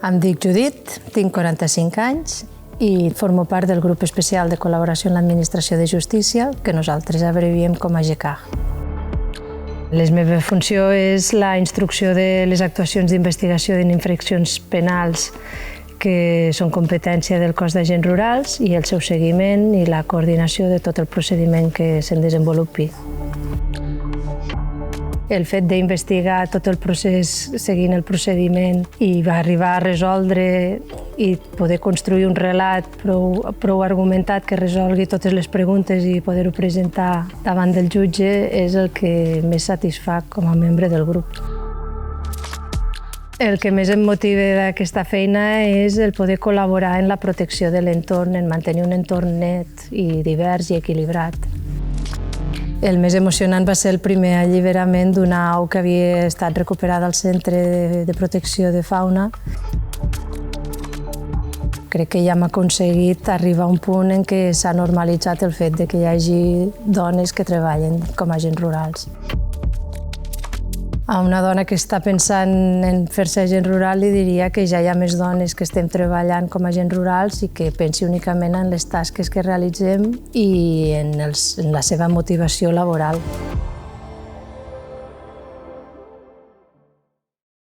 Em dic Judit, tinc 45 anys i formo part del grup especial de col·laboració en l'Administració de Justícia, que nosaltres abreviem com a GECAJ. La meva funció és la instrucció de les actuacions d'investigació d'infraccions penals que són competència del cos d'agents rurals i el seu seguiment i la coordinació de tot el procediment que se'n desenvolupi. El fet d'investigar tot el procés seguint el procediment i arribar a resoldre i poder construir un relat prou argumentat que resolgui totes les preguntes i poder-ho presentar davant del jutge és el que més satisfà com a membre del grup. El que més em motiva d'aquesta feina és el poder col·laborar en la protecció de l'entorn, en mantenir un entorn net i divers i equilibrat. El més emocionant va ser el primer alliberament d'una au que havia estat recuperada al Centre de Protecció de Fauna. Crec que ja hem aconseguit arribar a un punt en què s'ha normalitzat el fet que hi hagi dones que treballen com a agents rurals. A una dona que està pensant en fer-se agent rural li diria que ja hi ha més dones que estem treballant com a agents rurals i que pensi únicament en les tasques que realitzem i en la seva motivació laboral.